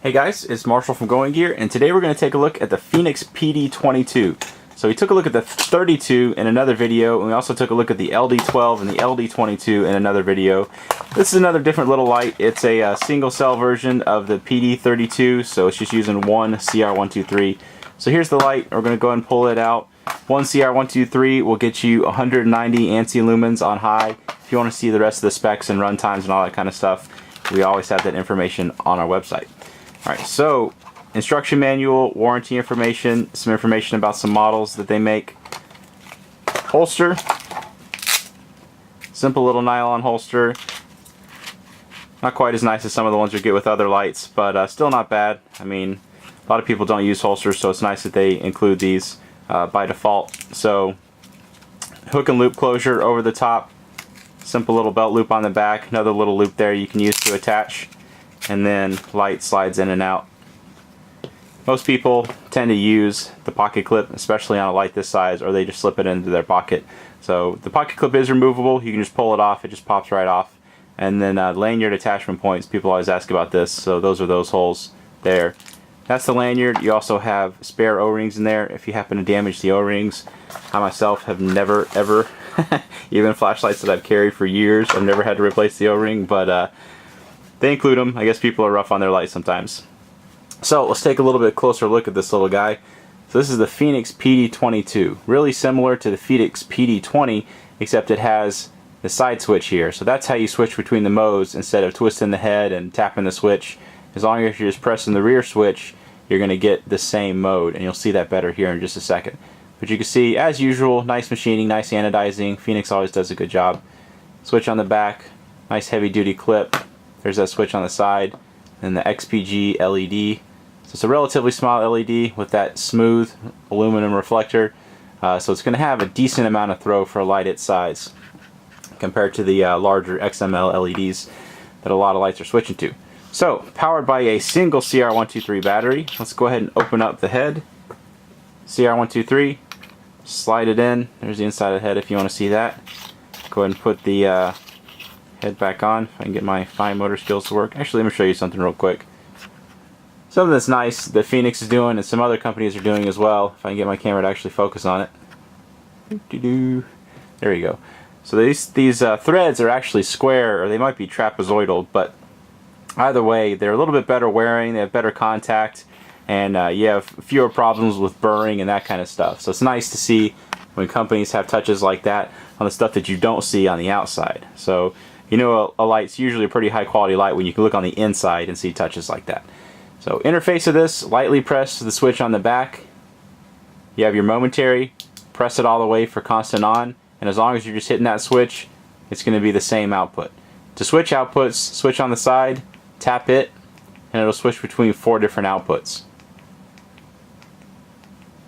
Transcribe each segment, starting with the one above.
Hey guys, it's Marshall from Going Gear, and today we're going to take a look at the Fenix PD22. So we took a look at the 32 in another video, and we also took a look at the LD12 and the LD22 in another video. This is another different little light. It's a single cell version of the PD32, so it's just using one CR123. So here's the light. We're going to go ahead and pull it out. One CR123 will get you 190 ANSI lumens on high. If you want to see the rest of the specs and run times and all that kind of stuff, we always have that information on our website. Alright, so instruction manual, warranty information, some information about some models that they make. Holster. Simple little nylon holster. Not quite as nice as some of the ones you get with other lights, but still not bad. I mean, a lot of people don't use holsters, so it's nice that they include these by default. So, hook and loop closure over the top. Simple little belt loop on the back. Another little loop there you can use to attach. And then light slides in and out. Most people tend to use the pocket clip, especially on a light this size, or they just slip it into their pocket. So the pocket clip is removable. You can just pull it off. It just pops right off. And then lanyard attachment points. People always ask about this. So those are those holes there. That's the lanyard. You also have spare O-rings in there if you happen to damage the O-rings. I myself have never ever, even flashlights that I've carried for years, I've never had to replace the O-ring, but they include them. I guess people are rough on their lights sometimes. So let's take a little bit closer look at this little guy. So this is the Fenix PD22. Really similar to the Fenix PD20, except it has the side switch here. So that's how you switch between the modes instead of twisting the head and tapping the switch. As long as you're just pressing the rear switch, you're going to get the same mode, and you'll see that better here in just a second. But you can see, as usual, nice machining, nice anodizing. Fenix always does a good job. Switch on the back, nice heavy duty clip. There's that switch on the side, and the XPG LED. So it's a relatively small LED with that smooth aluminum reflector. So it's going to have a decent amount of throw for a light its size compared to the larger XML LEDs that a lot of lights are switching to. So, powered by a single CR123 battery. Let's go ahead and open up the head. CR123, slide it in. There's the inside of the head if you want to see that. Go ahead and put the head back on if I can get my fine motor skills to work. Actually, let me show you something real quick. Something that's nice that Fenix is doing and some other companies are doing as well. If I can get my camera to actually focus on it. There you go. So these threads are actually square, or they might be trapezoidal, but either way, they're a little bit better wearing, they have better contact, and you have fewer problems with burring and that kind of stuff. So it's nice to see when companies have touches like that on the stuff that you don't see on the outside. So you know a light's usually a pretty high quality light when you can look on the inside and see touches like that. So interface of this, lightly press the switch on the back. You have your momentary, press it all the way for constant on, and as long as you're just hitting that switch, it's going to be the same output. To switch outputs, switch on the side, tap it, and it'll switch between 4 different outputs.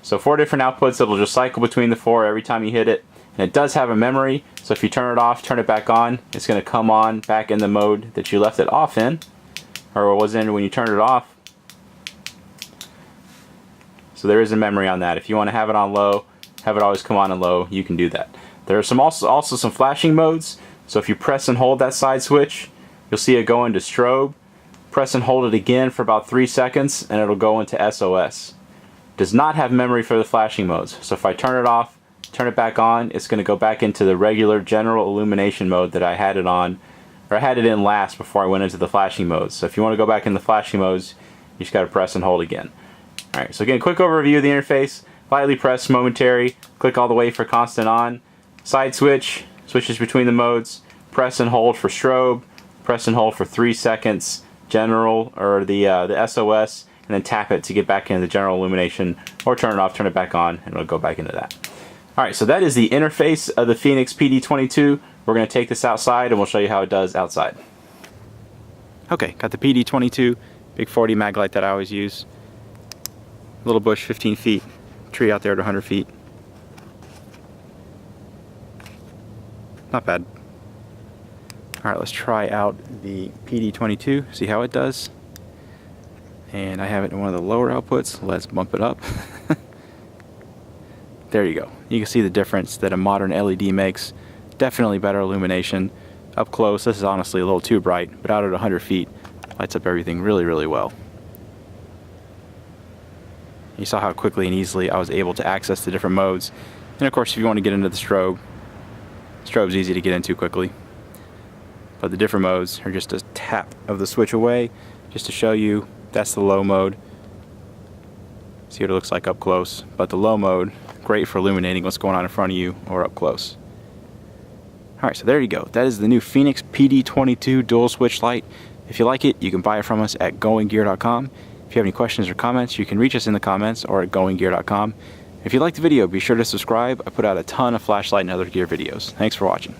So 4 different outputs, it'll just cycle between the 4 every time you hit it. And it does have a memory, so if you turn it off, turn it back on, it's going to come on back in the mode that you left it off in, or was in when you turned it off. So there is a memory on that. If you want to have it on low, have it always come on and low, you can do that. There are some also some flashing modes, so if you press and hold that side switch, you'll see it go into strobe. Press and hold it again for about 3 seconds, and it'll go into SOS. Does not have memory for the flashing modes, so if I turn it off, turn it back on, it's going to go back into the regular general illumination mode that I had it on, or I had it in last before I went into the flashing modes. So if you want to go back in the flashing modes, you just got to press and hold again. Alright, so again, quick overview of the interface. Lightly press momentary, click all the way for constant on. Side switch, switches between the modes. Press and hold for strobe. Press and hold for 3 seconds, general, or the SOS, and then tap it to get back into the general illumination, or turn it off, turn it back on, and it'll go back into that. Alright, so that is the interface of the Fenix PD22. We're going to take this outside and we'll show you how it does outside. Okay, got the PD22, big 40 mag light that I always use. Little bush, 15 feet, tree out there at 100 feet. Not bad. Alright, let's try out the PD22, see how it does. And I have it in one of the lower outputs. Let's bump it up. There you go. You can see the difference that a modern LED makes. Definitely better illumination. Up close, this is honestly a little too bright, but out at 100 feet, lights up everything really, really well. You saw how quickly and easily I was able to access the different modes. And of course, if you want to get into the strobe's easy to get into quickly. But the different modes are just a tap of the switch away, just to show you that's the low mode. See what it looks like up close. But the low mode, great for illuminating what's going on in front of you or up close. Alright, so there you go. That is the new Fenix PD22 dual switch light. If you like it, you can buy it from us at goinggear.com. If you have any questions or comments, you can reach us in the comments or at goinggear.com. If you liked the video, be sure to subscribe. I put out a ton of flashlight and other gear videos. Thanks for watching.